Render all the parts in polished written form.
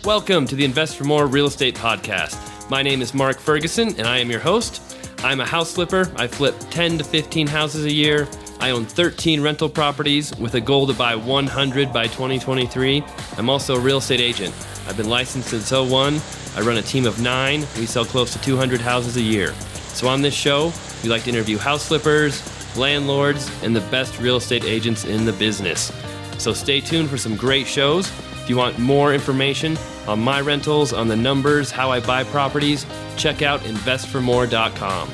Welcome to the Invest for More Real Estate Podcast. My name is Mark Ferguson, and I am your host. I'm a house flipper. I flip 10 to 15 houses a year. I own 13 rental properties with a goal to buy 100 by 2023. I'm also a real estate agent. I've been licensed since '01. I run a team of 9. We sell close to 200 houses a year. So on this show, we like to interview house flippers, landlords, and the best real estate agents in the business. So stay tuned for some great shows. If you want more information on my rentals, on the numbers, how I buy properties, check out InvestFourMore.com.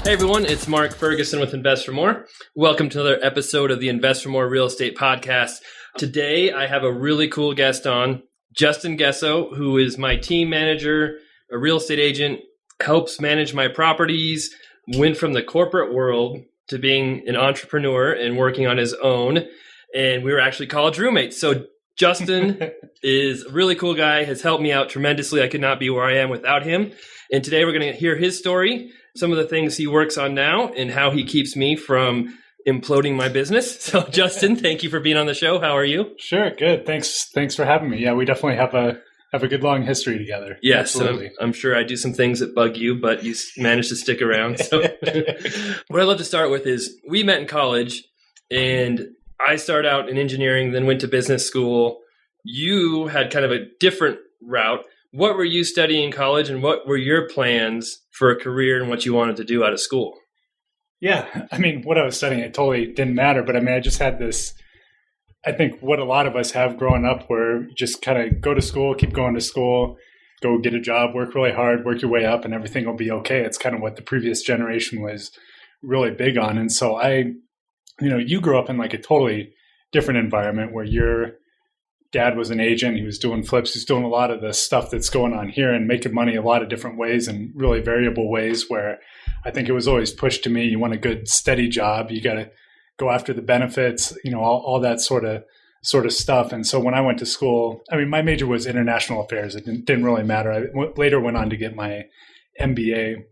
Hey everyone, it's Mark Ferguson with Invest for More. Welcome to another episode of the Invest for More Real Estate Podcast. Today I have a really cool guest on, Justin Gesso, who is my team manager, a real estate agent, helps manage my properties, went from the corporate world to being an entrepreneur and working on his own. And we were actually college roommates. So Justin is a really cool guy, has helped me out tremendously. I could not be where I am without him. And today we're going to hear his story, some of the things he works on now, and how he keeps me from imploding my business. So Justin, thank you for being on the show. How are you? Sure. Good. Thanks for having me. Yeah, we definitely have a good long history together. Yes, I'm sure I do some things that bug you, but you managed to stick around. So what I'd love to start with is we met in college, and I started out in engineering, then went to business school. You had kind of a different route. What were you studying in college, and what were your plans for a career and what you wanted to do out of school? Yeah, I mean, what I was studying, it totally didn't matter, but I mean, I just had this, I think what a lot of us have growing up, where you just kind of go to school, keep going to school, go get a job, work really hard, work your way up, and everything will be okay. It's kind of what the previous generation was really big on. And so you grew up in like a totally different environment where your dad was an agent. He was doing flips. He's doing a lot of the stuff that's going on here and making money a lot of different ways and really variable ways, where I think it was always pushed to me, you want a good steady job. You got to go after the benefits, all that sort of stuff. And so when I went to school, I mean, my major was international affairs. It didn't really matter. I later went on to get my MBA,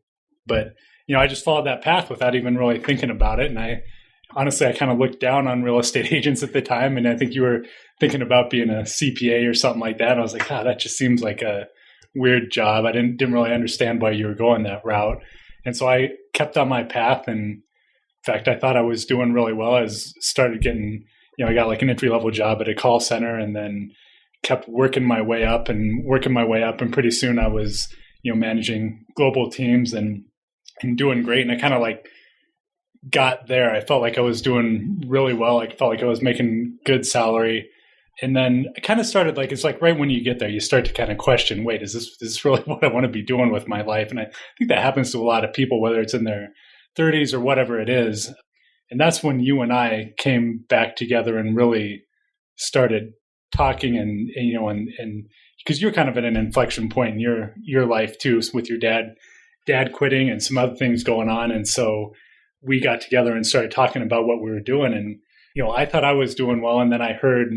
but I just followed that path without even really thinking about it. And I kind of looked down on real estate agents at the time. And I think you were thinking about being a CPA or something like that. And I was like, that just seems like a weird job. I didn't really understand why you were going that route. And so I kept on my path. And in fact, I thought I was doing really well. I started getting, I got like an entry-level job at a call center, and then kept working my way up. And pretty soon I was, managing global teams and doing great. And I kind of like got there. I felt like I was doing really well. I felt like I was making good salary. And then I kind of started it's like right when you get there, you start to kind of question, wait, is this really what I want to be doing with my life? And I think that happens to a lot of people, whether it's in their 30s or whatever it is. And that's when you and I came back together and really started talking and because you're kind of at an inflection point in your life too, with your dad quitting and some other things going on. And so we got together and started talking about what we were doing. And, I thought I was doing well. And then I heard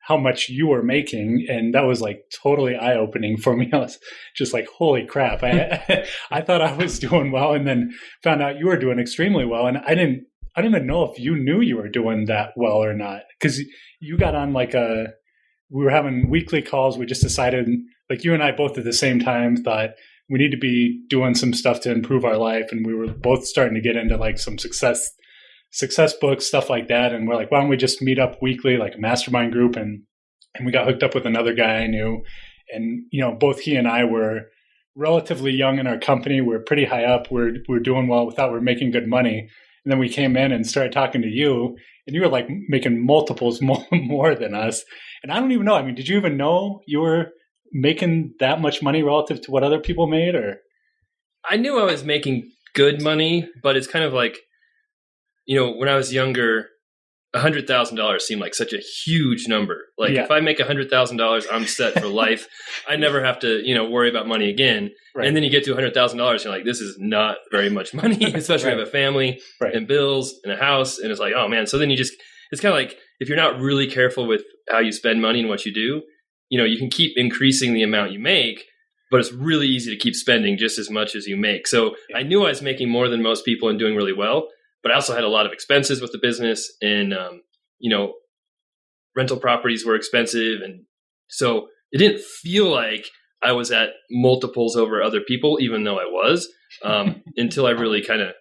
how much you were making. And that was like totally eye-opening for me. I was just like, holy crap. I thought I was doing well, and then found out you were doing extremely well. And I don't even know if you knew you were doing that well or not. Because you got on we were having weekly calls. We just decided, like you and I both at the same time thought, we need to be doing some stuff to improve our life. And we were both starting to get into like some success books, stuff like that. And we're like, why don't we just meet up weekly, like a mastermind group? And we got hooked up with another guy I knew. And, both he and I were relatively young in our company. We're pretty high up. We're doing well. We thought we were making good money. And then we came in and started talking to you, and you were like making multiples more than us. And I don't even know. I mean, did you even know you were making that much money relative to what other people made? Or I knew I was making good money, but it's kind of like, when I was younger, $100,000 seemed like such a huge number. Like if I make $100,000, I'm set for life. I never have to, worry about money again. Right. And then you get to $100,000, you're like, this is not very much money, especially when I have a family and bills and a house. And it's like, oh man. So then it's kind of like, if you're not really careful with how you spend money and what you do, you can keep increasing the amount you make, but it's really easy to keep spending just as much as you make. So I knew I was making more than most people and doing really well, but I also had a lot of expenses with the business, and rental properties were expensive. And so it didn't feel like I was at multiples over other people, even though I was, until I really kind of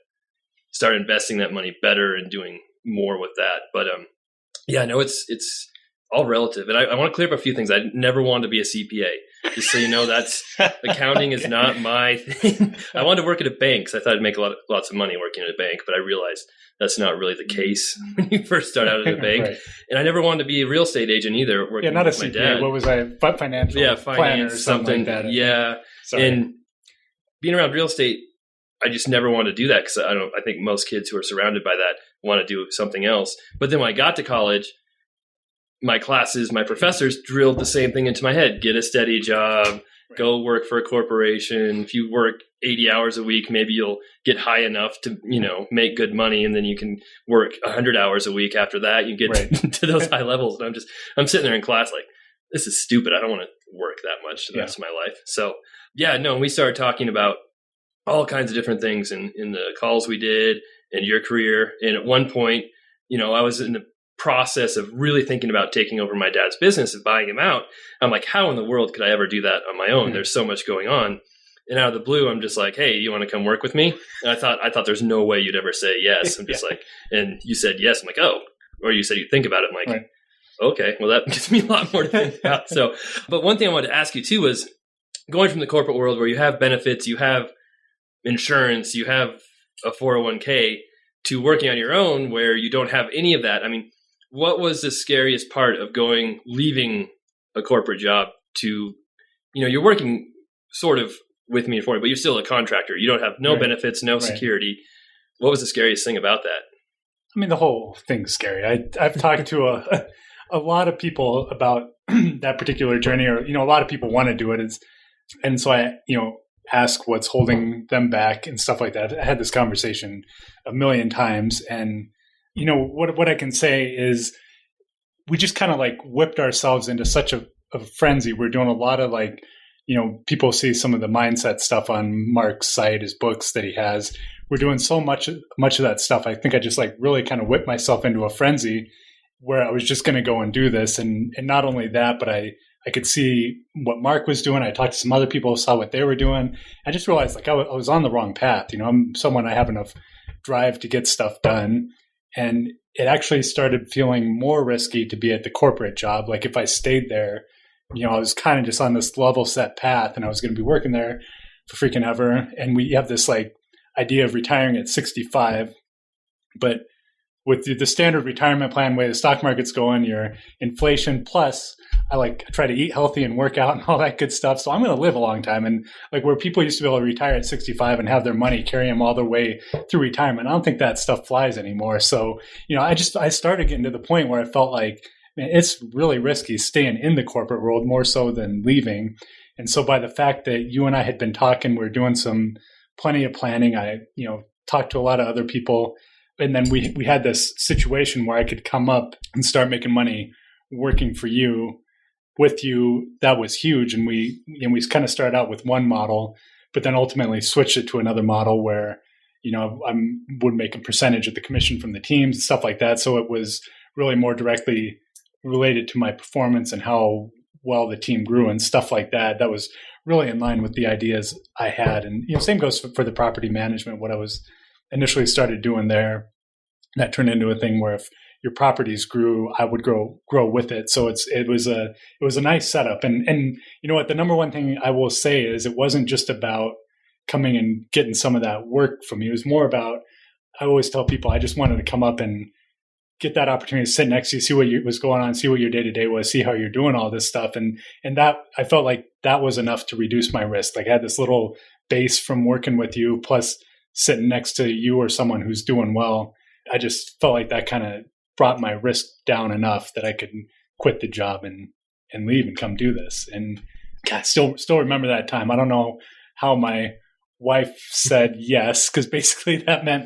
started investing that money better and doing more with that. But it's all relative. And I want to clear up a few things. I never wanted to be a CPA. Just so you know, that's accounting is not my thing. I wanted to work at a bank because I thought I'd make lots of money working at a bank, but I realized that's not really the case when you first start out at a bank. Right. And I never wanted to be a real estate agent either. Working not a with my CPA. Dad. What was I? Financial planner or something like that. Yeah. And being around real estate, I just never wanted to do that because I think most kids who are surrounded by that want to do something else. But then when I got to college, my professors drilled the same thing into my head. Get a steady job, go work for a corporation. If you work 80 hours a week, maybe you'll get high enough to, make good money. And then you can work 100 hours a week. After that, you get to those high levels. And I'm sitting there in class like, this is stupid. I don't want to work that much the rest of my life. So we started talking about all kinds of different things in the calls we did and your career. And at one point, I was in the process of really thinking about taking over my dad's business and buying him out. I'm like, how in the world could I ever do that on my own? There's so much going on. And out of the blue, I'm just like, hey, you want to come work with me? And I thought there's no way you'd ever say yes. I'm just like, and you said yes. I'm like, oh, or you said you'd think about it. I'm like, okay, well, that gives me a lot more to think about. So, but one thing I wanted to ask you too was going from the corporate world where you have benefits, you have insurance, you have a 401k, to working on your own where you don't have any of that. I mean, what was the scariest part of leaving a corporate job to, you're working sort of with me for it, but you're still a contractor. You don't have no benefits, no security. What was the scariest thing about that? I mean, the whole thing's scary. I've talked to a lot of people about that particular journey, or, a lot of people want to do it. And so I, ask what's holding them back and stuff like that. I had this conversation a million times, and what I can say is we just kind of like whipped ourselves into such a frenzy. We're doing a lot of people see some of the mindset stuff on Mark's site, his books that he has. We're doing so much of that stuff. I think I just really kind of whipped myself into a frenzy where I was just going to go and do this. And not only that, but I could see what Mark was doing. I talked to some other people, saw what they were doing. I just realized I was on the wrong path. I'm someone, I have enough drive to get stuff done. And it actually started feeling more risky to be at the corporate job. Like if I stayed there, I was kind of just on this level set path, and I was going to be working there for freaking ever. And we have this idea of retiring at 65, but with the standard retirement plan, way the stock market's going, your inflation plus I try to eat healthy and work out and all that good stuff. So I'm going to live a long time. And where people used to be able to retire at 65 and have their money carry them all the way through retirement, I don't think that stuff flies anymore. So, I started getting to the point where I felt like, man, it's really risky staying in the corporate world more so than leaving. And so by the fact that you and I had been talking, we were doing plenty of planning. I, talked to a lot of other people. And then we had this situation where I could come up and start making money working for you, with you. That was huge. And we kind of started out with one model, but then ultimately switched it to another model where, I would make a percentage of the commission from the teams and stuff like that. So it was really more directly related to my performance and how well the team grew and stuff like that. That was really in line with the ideas I had. And, same goes for the property management, what I was initially started doing there. That turned into a thing where if your properties grew, I would grow with it. So it was a nice setup. And you know what, the number one thing I will say is it wasn't just about coming and getting some of that work from you. It was more about, I always tell people, I just wanted to come up and get that opportunity to sit next to you, see what was going on, see what your day-to-day was, see how you're doing all this stuff. And that, I felt like that was enough to reduce my risk. I had this little base from working with you, plus sitting next to you or someone who's doing well. I just felt like that kind of brought my risk down enough that I could quit the job and leave and come do this. And God, still remember that time. I don't know how my wife said yes, because basically that meant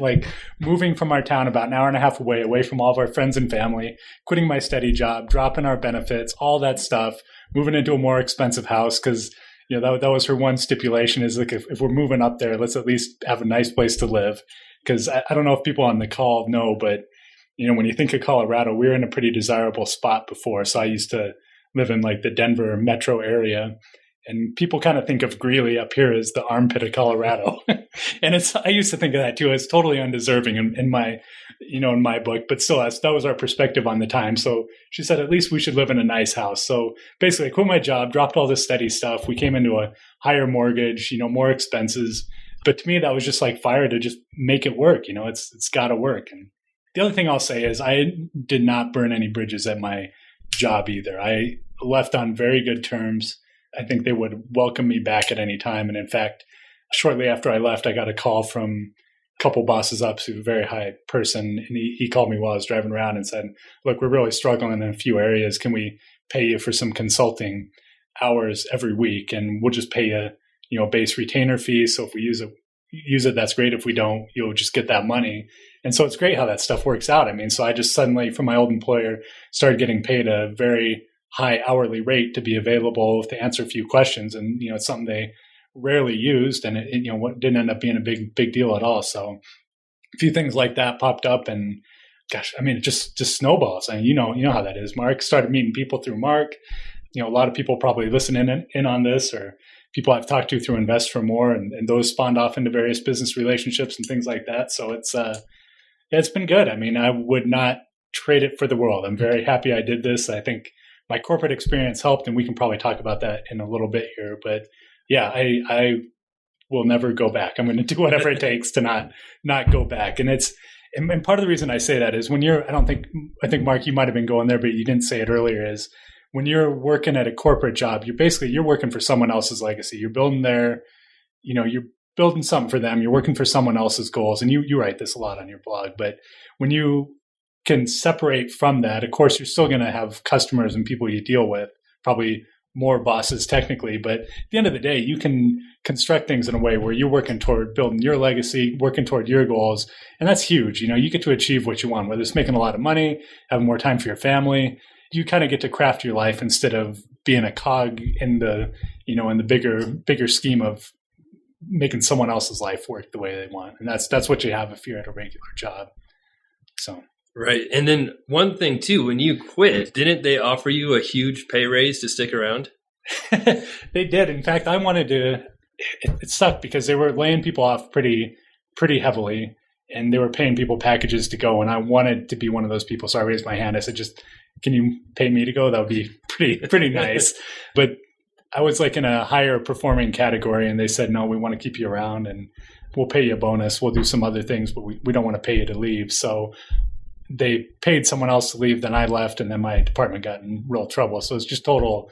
moving from our town about an hour and a half away from all of our friends and family, quitting my steady job, dropping our benefits, all that stuff, moving into a more expensive house because that was her one stipulation is like, if we're moving up there, let's at least have a nice place to live. Because I don't know if people on the call know, but when you think of Colorado, we're in a pretty desirable spot before. So I used to live in like the Denver metro area, and people kind of think of Greeley up here as the armpit of Colorado. And I used to think of that too. It's totally undeserving in my book, but still that was our perspective on the time. So she said, at least we should live in a nice house. So basically I quit my job, dropped all this steady stuff. We came into a higher mortgage, more expenses. But to me, that was just like fire to just make it work. It's got to work. And the other thing I'll say is I did not burn any bridges at my job either. I left on very good terms. I think they would welcome me back at any time. And in fact, shortly after I left, I got a call from a couple bosses up to a very high person. And he called me while I was driving around and said, look, we're really struggling in a few areas. Can we pay you for some consulting hours every week? And we'll just pay you, base retainer fee. So if we use it, that's great. If we don't, you'll just get that money. And so it's great how that stuff works out. I mean, so I just suddenly from my old employer started getting paid a very high hourly rate to be available to answer a few questions. And, it's something they rarely used, and it didn't end up being a big deal at all. So a few things like that popped up, and gosh, I mean, it just snowballs. And you know how that is. Mark started meeting people through Mark. A lot of people probably listen in on this, or people I've talked to through InvestFourMore, and those spawned off into various business relationships and things like that. So it's been good. I mean, I would not trade it for the world. I'm very happy I did this. I think my corporate experience helped, and we can probably talk about that in a little bit here. But yeah, I will never go back. I'm going to do whatever it takes to not go back. And and part of the reason I say that is when I think Mark, you might have been going there, but you didn't say it earlier, is when you're working at a corporate job, you're working for someone else's legacy. You're building you're building something for them. You're working for someone else's goals. And you write this a lot on your blog, but when you can separate from that, of course, you're still going to have customers and people you deal with, probably more bosses technically. But at the end of the day, you can construct things in a way where you're working toward building your legacy, working toward your goals. And that's huge. You get to achieve what you want, whether it's making a lot of money, having more time for your family. You kind of get to craft your life instead of being a cog in the bigger scheme of making someone else's life work the way they want. And that's what you have if you're at a regular job. So. Right. And then one thing too, when you quit, didn't they offer you a huge pay raise to stick around? They did. In fact, I wanted to, it sucked because they were laying people off pretty heavily, and they were paying people packages to go. And I wanted to be one of those people. So I raised my hand. I said, can you pay me to go? That would be pretty nice. But I was like in a higher performing category, and they said, no, we want to keep you around and we'll pay you a bonus. We'll do some other things, but we don't want to pay you to leave. So they paid someone else to leave, then I left, and then my department got in real trouble. So it's just total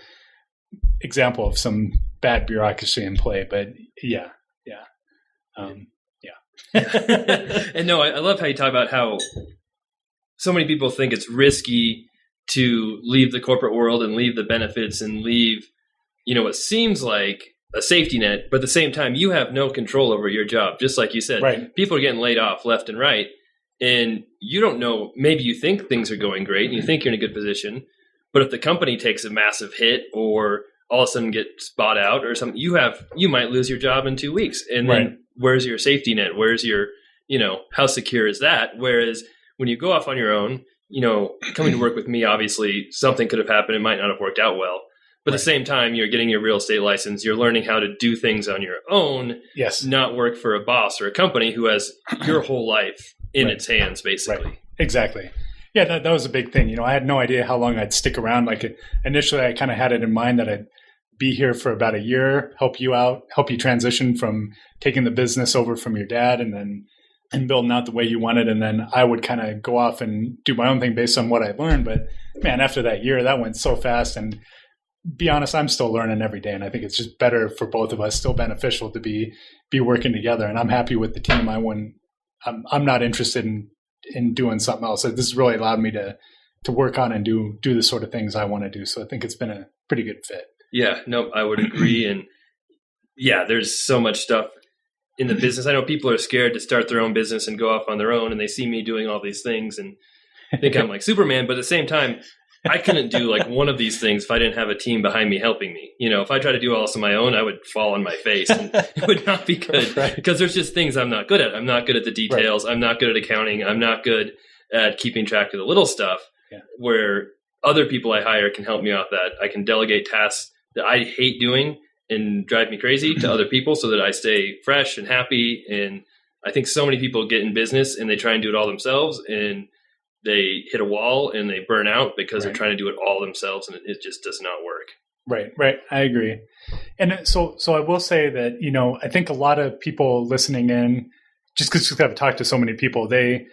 example of some bad bureaucracy in play. But yeah. And no, I love how you talk about how so many people think it's risky to leave the corporate world and leave the benefits and leave, what seems like a safety net, but at the same time, you have no control over your job. Just like you said, right. People are getting laid off left and right. And you don't know, maybe you think things are going great and you think you're in a good position, but if the company takes a massive hit or all of a sudden gets bought out or something, you might lose your job in 2 weeks. And then right. Where's your safety net? Where's your, how secure is that? Whereas when you go off on your own, coming to work with me, obviously something could have happened. It might not have worked out well. But at the same time, you're getting your real estate license. You're learning how to do things on your own, yes, not work for a boss or a company who has your whole life in its hands, basically. Right. Exactly. Yeah, that was a big thing. I had no idea how long I'd stick around. Like initially, I kind of had it in mind that I'd be here for about a year, help you out, help you transition from taking the business over from your dad and building out the way you wanted. And then I would kind of go off and do my own thing based on what I learned. But man, after that year, that went so fast. And be honest, I'm still learning every day. And I think it's just better for both of us, still beneficial to be working together. And I'm happy with the team. I'm not interested in doing something else. This has really allowed me to work on and do the sort of things I want to do. So I think it's been a pretty good fit. Yeah, no, I would agree. And yeah, there's so much stuff in the business. I know people are scared to start their own business and go off on their own, and they see me doing all these things and think I'm like Superman. But at the same time, I couldn't do like one of these things if I didn't have a team behind me helping me. If I tried to do all this on my own, I would fall on my face and it would not be good because there's just things I'm not good at. I'm not good at the details. I'm not good at accounting. I'm not good at keeping track of the little stuff where other people I hire can help me out that I can delegate tasks that I hate doing and drive me crazy to other people so that I stay fresh and happy. And I think so many people get in business and they try and do it all themselves and they hit a wall and they burn out because they're trying to do it all themselves and it just does not work. Right. I agree. And so I will say that, I think a lot of people listening in, just because I've talked to so many people, they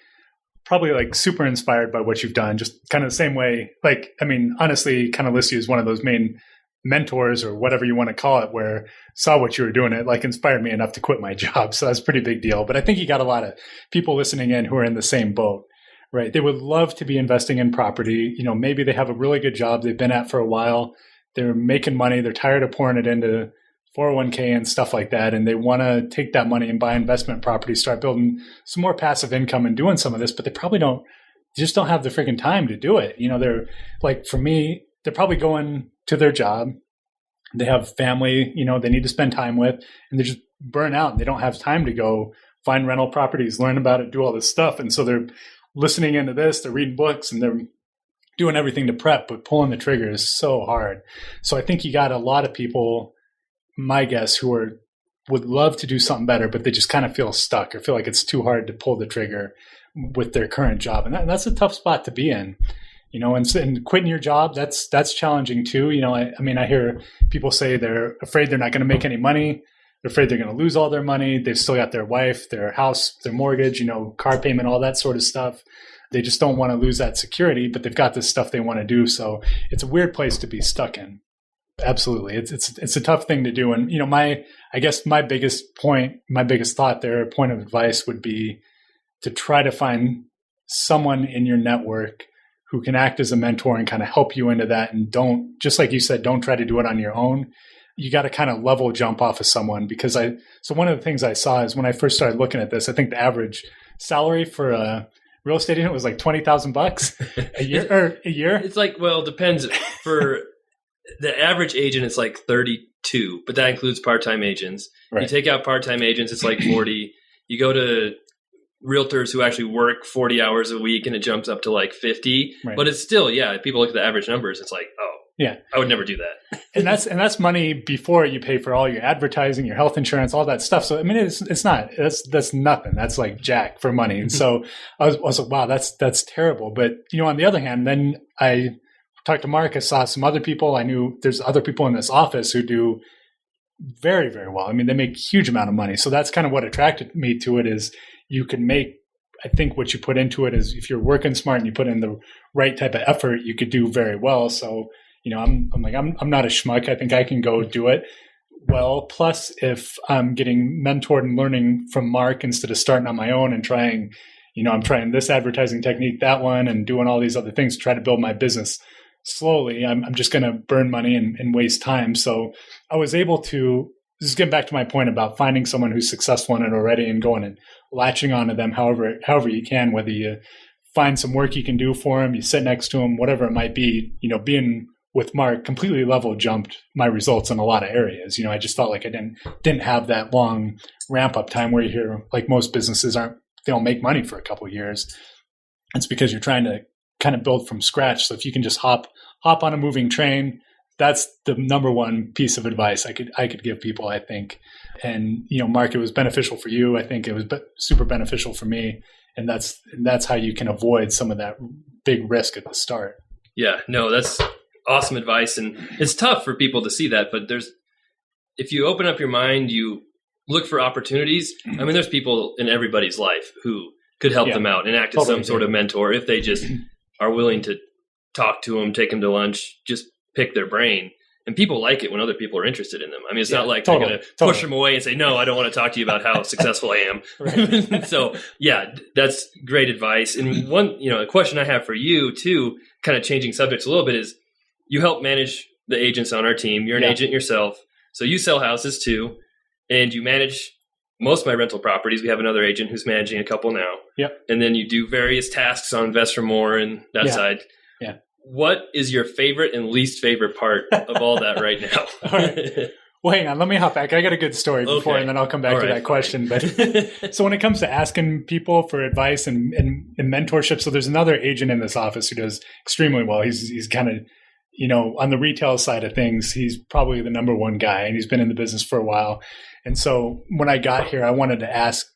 probably like super inspired by what you've done, just kind of the same way. Like, I mean, honestly, kind of list you as one of those main mentors or whatever you want to call it, where saw what you were doing. It like inspired me enough to quit my job. So that's a pretty big deal. But I think you got a lot of people listening in who are in the same boat, right? They would love to be investing in property. Maybe they have a really good job they've been at for a while. They're making money. They're tired of pouring it into 401k and stuff like that. And they want to take that money and buy investment property, start building some more passive income and doing some of this, but they just don't have the freaking time to do it. They're like, for me, they're probably going to their job. They have family, they need to spend time with, and they're just burnt out and they don't have time to go find rental properties, learn about it, do all this stuff. And so they're listening into this, they're reading books and they're doing everything to prep, but pulling the trigger is so hard. So I think you got a lot of people, my guess, who would love to do something better, but they just kind of feel stuck or feel like it's too hard to pull the trigger with their current job. And that's a tough spot to be in, and quitting your job, that's challenging too. I hear people say they're afraid they're not going to make any money. They're afraid they're going to lose all their money. They've still got their wife, their house, their mortgage, car payment, all that sort of stuff. They just don't want to lose that security, but they've got this stuff they want to do. So it's a weird place to be stuck in. Absolutely. It's a tough thing to do. And, I guess my biggest thought there, point of advice would be to try to find someone in your network who can act as a mentor and kind of help you into that. And don't, just like you said, don't try to do it on your own. You got to kind of level jump off of someone so one of the things I saw is when I first started looking at this, I think the average salary for a real estate agent was like $20,000 a year. It's like, well, it depends. For the average agent, it's like 32, but that includes part-time agents. Right. You take out part-time agents, it's like 40. You go to realtors who actually work 40 hours a week and it jumps up to like 50. Right. But it's still, people look at the average numbers. It's like, I would never do that. and that's money before you pay for all your advertising, your health insurance, all that stuff. So, I mean, that's nothing. That's like jack for money. And so I was like, wow, that's terrible. But, on the other hand, then I talked to Mark. I saw some other people. I knew there's other people in this office who do very, very well. I mean, they make a huge amount of money. So that's kind of what attracted me to it is you can make, I think what you put into it is if you're working smart and you put in the right type of effort, you could do very well. So, I'm not a schmuck. I think I can go do it well. Plus, if I'm getting mentored and learning from Mark instead of starting on my own and trying, I'm trying this advertising technique, that one, and doing all these other things to try to build my business slowly, I'm just going to burn money and waste time. So I was able to, this is getting back to my point about finding someone who's successful in it already and going and latching onto them however you can, whether you find some work you can do for them, you sit next to them, whatever it might be, being with Mark completely level jumped my results in a lot of areas. I just felt like I didn't have that long ramp up time where you hear like most businesses they don't make money for a couple of years. It's because you're trying to kind of build from scratch. So if you can just hop on a moving train, that's the number one piece of advice I could give people, I think. And, Mark, it was beneficial for you. I think it was super beneficial for me. And that's how you can avoid some of that big risk at the start. Yeah, no, that's awesome advice. And it's tough for people to see that, but if you open up your mind, you look for opportunities. I mean, there's people in everybody's life who could help them out and act as some sort of mentor if they just are willing to talk to them, take them to lunch, just pick their brain. And people like it when other people are interested in them. I mean, it's not like they're going to push them away and say, no, I don't want to talk to you about how successful I am. So that's great advice. And one, a question I have for you too, kind of changing subjects a little bit, is you help manage the agents on our team. You're an agent yourself. So you sell houses too, and you manage most of my rental properties. We have another agent who's managing a couple now. Yep. And then you do various tasks on InvestFourMore and that side. Yeah. what is your favorite and least favorite part of all that right now? All right. Well, hang on. Let me hop back. I got a good story before, and then I'll come back to that question. But so when it comes to asking people for advice and mentorship, so there's another agent in this office who does extremely well. He's kind of, on the retail side of things, he's probably the number one guy, and he's been in the business for a while. And so when I got here, I wanted to ask,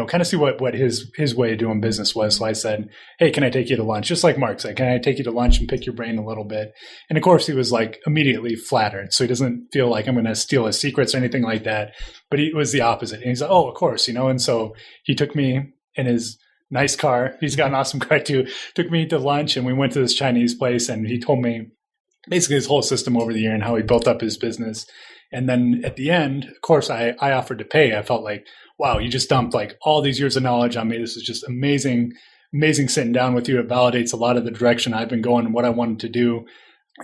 kind of see what his way of doing business was. So I said, hey, can I take you to lunch? Just like Mark said, can I take you to lunch and pick your brain a little bit? And of course, he was like immediately flattered. So he doesn't feel like I'm going to steal his secrets or anything like that. But he was the opposite. And he's like, oh, of course, And so he took me in his nice car. He's got an awesome car too. Took me to lunch, and we went to this Chinese place, and he told me basically his whole system over the year and how he built up his business. And then at the end, of course, I offered to pay. I felt like, wow, you just dumped like all these years of knowledge on me. This is just amazing sitting down with you. It validates a lot of the direction I've been going and what I wanted to do.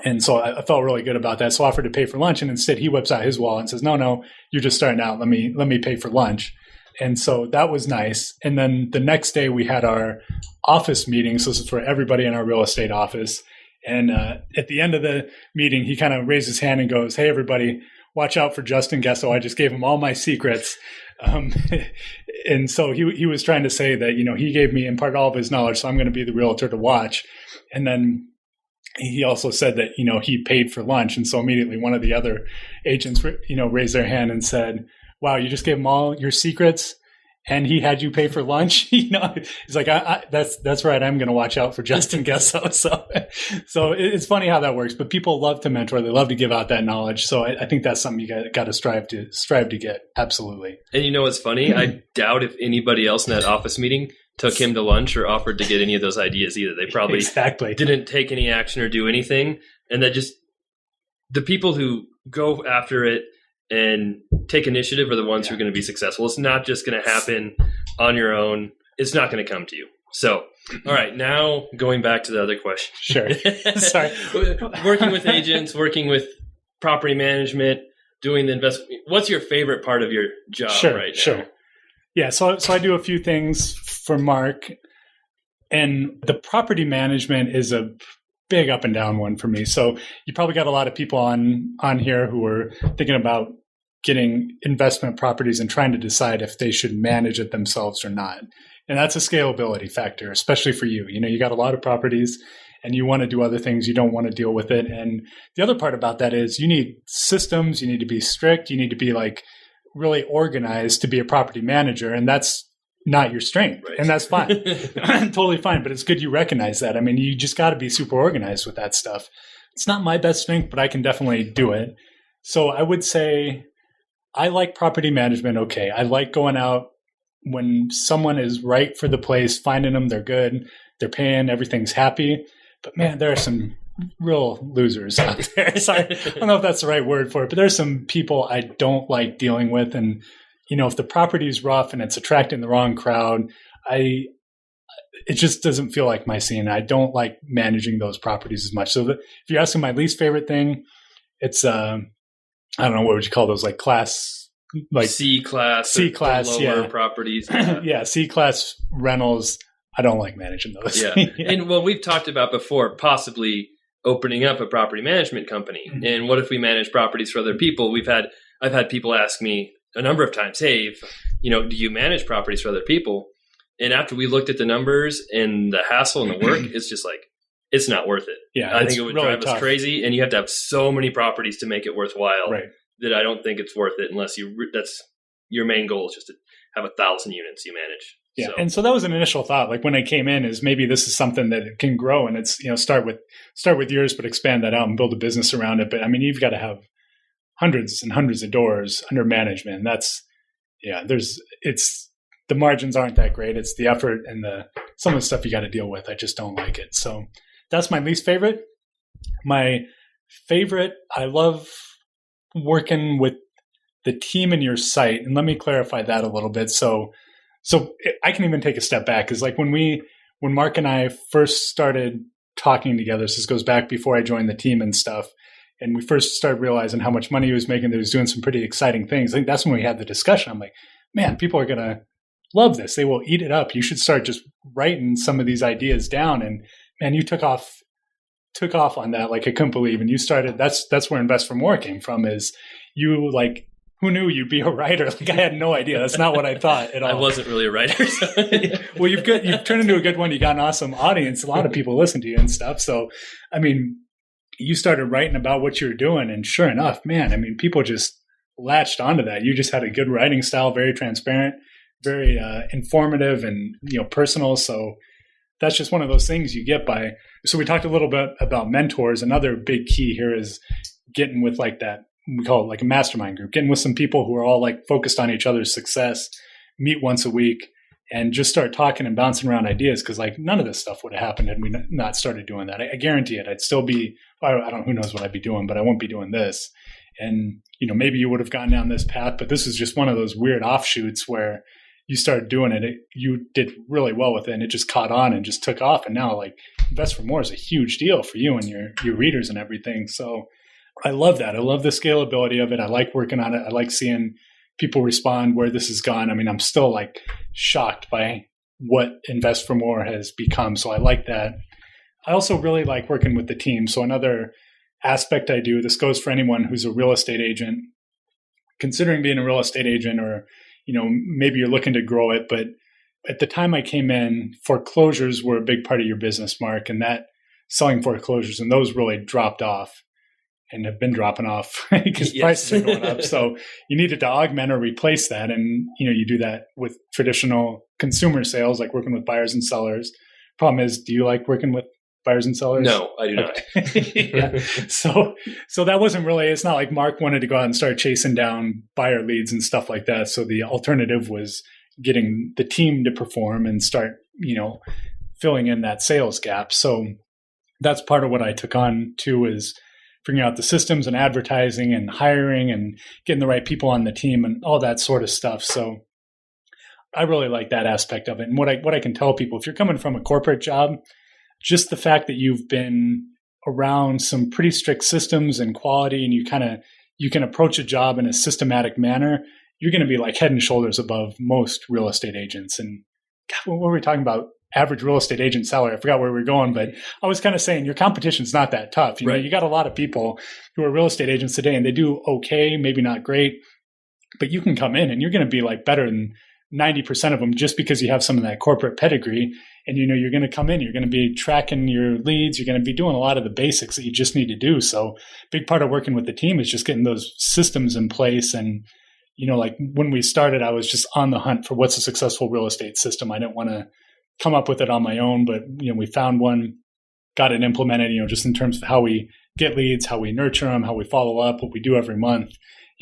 And so I felt really good about that. So I offered to pay for lunch, and instead he whips out his wallet and says, no, you're just starting out. Let me pay for lunch. And so that was nice. And then the next day we had our office meeting. So this is for everybody in our real estate office. And at the end of the meeting, he kind of raised his hand and goes, hey, everybody, watch out for Justin Gesso. I just gave him all my secrets. And so he was trying to say that, he gave me in part all of his knowledge, so I'm going to be the realtor to watch. And then he also said that, he paid for lunch. And so immediately one of the other agents, raised their hand and said, wow, you just gave him all your secrets and he had you pay for lunch. He's like, that's right. I'm going to watch out for Justin Gesso. So it's funny how that works, but people love to mentor. They love to give out that knowledge. So I think that's something you got to strive to get. Absolutely. And what's funny? I doubt if anybody else in that office meeting took him to lunch or offered to get any of those ideas either. They probably didn't take any action or do anything. And that just the people who go after it and take initiative are the ones who are going to be successful. It's not just going to happen on your own. It's not going to come to you. So, all right, now going back to the other question. Sure. Sorry. Working with agents, working with property management, doing the investment. What's your favorite part of your job right now? Sure. Yeah, so I do a few things for Mark, and the property management is a big up and down one for me. So you probably got a lot of people on here who are thinking about getting investment properties and trying to decide if they should manage it themselves or not. And that's a scalability factor, especially for you. You got a lot of properties and you want to do other things. You don't want to deal with it. And the other part about that is you need systems. You need to be strict. You need to be like really organized to be a property manager. And that's not your strength. Right. And that's fine. Totally fine. But it's good you recognize that. I mean, you just got to be super organized with that stuff. It's not my best strength, but I can definitely do it. So I would say I like property management. Okay. I like going out when someone is right for the place, finding them, they're good, they're paying, everything's happy. But man, there are some real losers out there. Sorry, I don't know if that's the right word for it, but there's some people I don't like dealing with. And if the property is rough and it's attracting the wrong crowd, it just doesn't feel like my scene. I don't like managing those properties as much. So if you're asking my least favorite thing, it's I don't know, what would you call those? Like class, like C-class, lower properties. Yeah, C-class rentals. I don't like managing those. Yeah. And we've talked about before, possibly opening up a property management company. Mm-hmm. And what if we manage properties for other people? I've had people ask me a number of times, hey, do you manage properties for other people? And after we looked at the numbers and the hassle and the work, it's just like, it's not worth it. Yeah, I think it would really drive us crazy. And you have to have so many properties to make it worthwhile that I don't think it's worth it unless that's your main goal is just to have 1,000 units you manage. Yeah. And so that was an initial thought. Like when I came in is maybe this is something that can grow and it's, start with yours, but expand that out and build a business around it. But I mean, you've got to have hundreds and hundreds of doors under management. The margins aren't that great. It's the effort and some of the stuff you got to deal with. I just don't like it. So that's my least favorite. My favorite, I love working with the team in your site. And let me clarify that a little bit. So I can even take a step back because like when Mark and I first started talking together, so this goes back before I joined the team and stuff, and we first started realizing how much money he was making, that he was doing some pretty exciting things. I think that's when we had the discussion. I'm like, man, people are going to love this. They will eat it up. You should start just writing some of these ideas down. And man, you took off took off on that. Like I couldn't believe. And you started, that's where Invest for More came from, is you like, who knew you'd be a writer? Like I had no idea. That's not what I thought at all. I wasn't really a writer. So. Well, you've turned into a good one. You got an awesome audience. A lot of people listen to you and stuff. So, I mean, you started writing about what you were doing, and sure enough, man, I mean, people just latched onto that. You just had a good writing style, very transparent, very informative, and personal. So that's just one of those things you get by. So we talked a little bit about mentors. Another big key here is getting with like that. We call it like a mastermind group, getting with some people who are all like focused on each other's success, meet once a week, and just start talking and bouncing around ideas. Cause like none of this stuff would have happened had we not started doing that. I guarantee it. I'd still be, I don't, who knows what I'd be doing, but I won't be doing this. And, maybe you would have gone down this path, but this is just one of those weird offshoots where you started doing it. You did really well with it, and it just caught on and just took off. And now like Invest for More is a huge deal for you and your readers and everything. So I love that. I love the scalability of it. I like working on it. I like seeing people respond, where this has gone. I mean, I'm still like shocked by what Invest for More has become. So I like that. I also really like working with the team. So another aspect I do, this goes for anyone who's a real estate agent, considering being a real estate agent, or, maybe you're looking to grow it. But at the time I came in, foreclosures were a big part of your business, Mark, and that selling foreclosures, and those really dropped off. And have been dropping off because prices are going up. So you needed to augment or replace that. And, you do that with traditional consumer sales, like working with buyers and sellers. Problem is, do you like working with buyers and sellers? No, I do not. Yeah. So that wasn't really, it's not like Mark wanted to go out and start chasing down buyer leads and stuff like that. So the alternative was getting the team to perform and start, filling in that sales gap. So that's part of what I took on too, is figuring out the systems and advertising and hiring and getting the right people on the team and all that sort of stuff. So I really like that aspect of it. And what I can tell people, if you're coming from a corporate job, just the fact that you've been around some pretty strict systems and quality, and you can approach a job in a systematic manner, you're going to be like head and shoulders above most real estate agents. And God, what were we talking about? Average real estate agent salary. I forgot where we were going, but I was kind of saying your competition's not that tough. You got a lot of people who are real estate agents today, and they do okay, maybe not great, but you can come in and you're going to be like better than 90% of them just because you have some of that corporate pedigree. And you're going to come in, you're going to be tracking your leads, you're going to be doing a lot of the basics that you just need to do. So big part of working with the team is just getting those systems in place. And like when we started, I was just on the hunt for what's a successful real estate system. I didn't want to come up with it on my own, but we found one, got it implemented, just in terms of how we get leads, how we nurture them, how we follow up, what we do every month,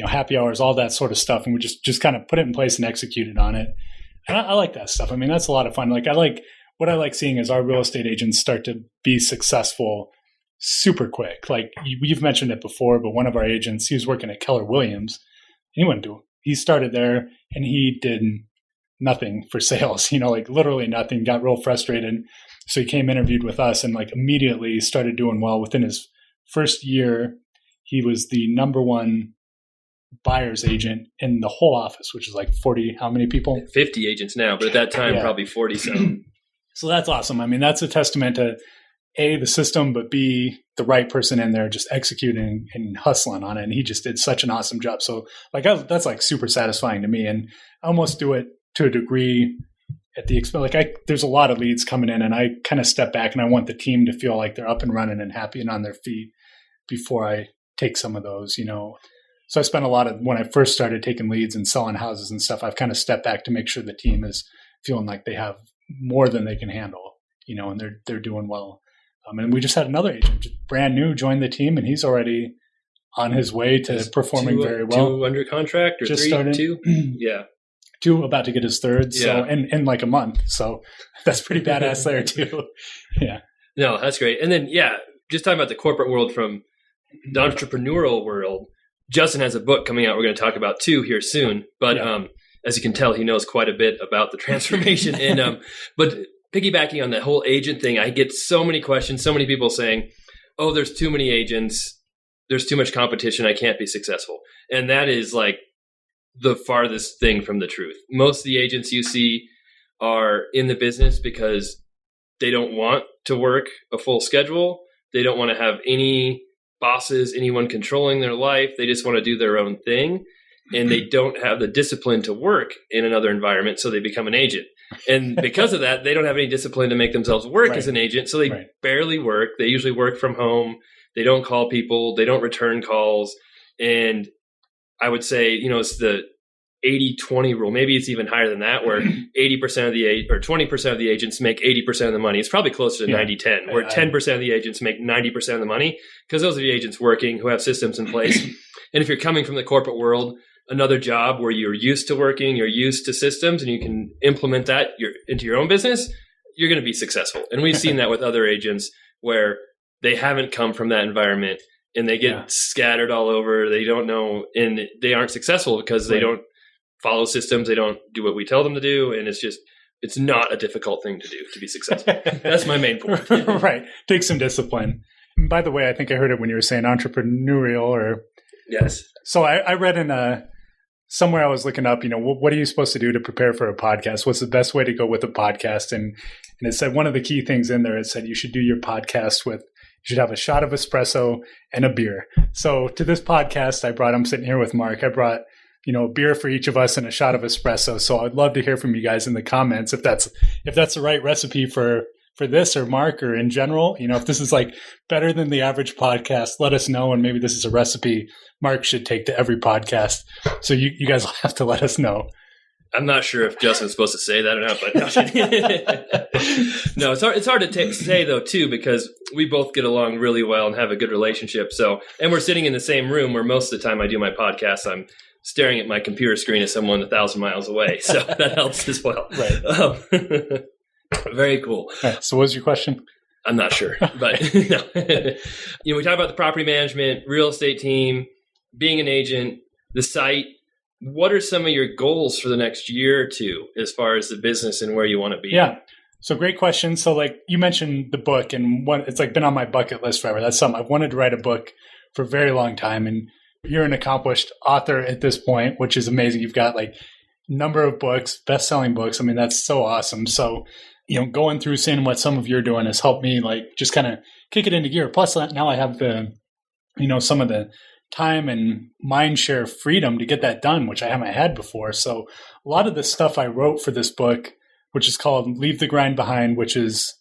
happy hours, all that sort of stuff. And we just kind of put it in place and executed on it. And I like that stuff. I mean, that's a lot of fun. Like what I like seeing is our real estate agents start to be successful super quick. Like you've mentioned it before, but one of our agents, he was working at Keller Williams. He started there and he did nothing for sales, like literally nothing, got real frustrated. So he came, interviewed with us, and like immediately started doing well. Within his first year, he was the number one buyer's agent in the whole office, which is like 40, how many people? 50 agents now, but at that time, probably 40. So that's awesome. I mean, that's a testament to A, the system, but B, the right person in there just executing and hustling on it. And he just did such an awesome job. So like, that's like super satisfying to me. And I almost do it to a degree at the expense. Like there's a lot of leads coming in, and I kind of step back and I want the team to feel like they're up and running and happy and on their feet before I take some of those, So I spent a lot of, when I first started taking leads and selling houses and stuff, I've kind of stepped back to make sure the team is feeling like they have more than they can handle, and they're doing well. And we just had another agent, just brand new, join the team, and he's already on his way to performing very well. 2 under contract, or just 3, started, 2? Yeah. 2, about to get his 3rd. Yeah. So in like a month. So that's pretty badass there too. Yeah. No, that's great. And then, just talking about the corporate world from the entrepreneurial world, Justin has a book coming out we're going to talk about too here soon. But as you can tell, he knows quite a bit about the transformation. And but piggybacking on that whole agent thing, I get so many questions, so many people saying, oh, there's too many agents, there's too much competition, I can't be successful. And that is like the farthest thing from the truth. Most of the agents you see are in the business because they don't want to work a full schedule. They don't want to have any bosses, anyone controlling their life. They just want to do their own thing. And they don't have the discipline to work in another environment, so they become an agent. And because of that, they don't have any discipline to make themselves work as an agent, so they barely work. They usually work from home. They don't call people. They don't return calls. And I would say, it's the 80-20 rule. Maybe it's even higher than that, where 80% of the or 20% of the agents make 80% of the money. It's probably closer to 90-10, where 10% of the agents make 90% of the money, because those are the agents working who have systems in place. And if you're coming from the corporate world, another job where you're used to working, you're used to systems, and you can implement that into your own business, you're going to be successful. And we've seen that with other agents where they haven't come from that environment and they get scattered all over. They don't know, and they aren't successful because they don't follow systems. They don't do what we tell them to do. And it's not a difficult thing to do to be successful. That's my main point. Right. Take some discipline. And by the way, I think I heard it when you were saying entrepreneurial or. Yes. So I read in somewhere I was looking up, what are you supposed to do to prepare for a podcast? What's the best way to go with a podcast? And it said one of the key things in there, it said you should do your podcast you should have a shot of espresso and a beer. So to this podcast, I'm sitting here with Mark. I brought, a beer for each of us and a shot of espresso. So I'd love to hear from you guys in the comments if that's the right recipe for this, or Mark, or in general. If this is like better than the average podcast, let us know. And maybe this is a recipe Mark should take to every podcast. So you guys will have to let us know. I'm not sure if Justin's supposed to say that or not, but no, it's hard to say though too, because we both get along really well and have a good relationship. So, and we're sitting in the same room where most of the time I do my podcast, I'm staring at my computer screen as someone 1,000 miles away. So that helps as well. Right. Very cool. Right, so what was your question? I'm not sure, but no. We talk about the property management, real estate team, being an agent, the site. What are some of your goals for the next year or two as far as the business and where you want to be? Yeah. So great question. So like you mentioned the book, and it's like been on my bucket list forever. That's something I've wanted to write a book for a very long time. And you're an accomplished author at this point, which is amazing. You've got like number of books, best-selling books. I mean, that's so awesome. So going through seeing what some of you're doing has helped me like just kind of kick it into gear. Plus now I have the, some of the time and mind share freedom to get that done, which I haven't had before. So a lot of the stuff I wrote for this book, which is called Leave the Grind Behind, which is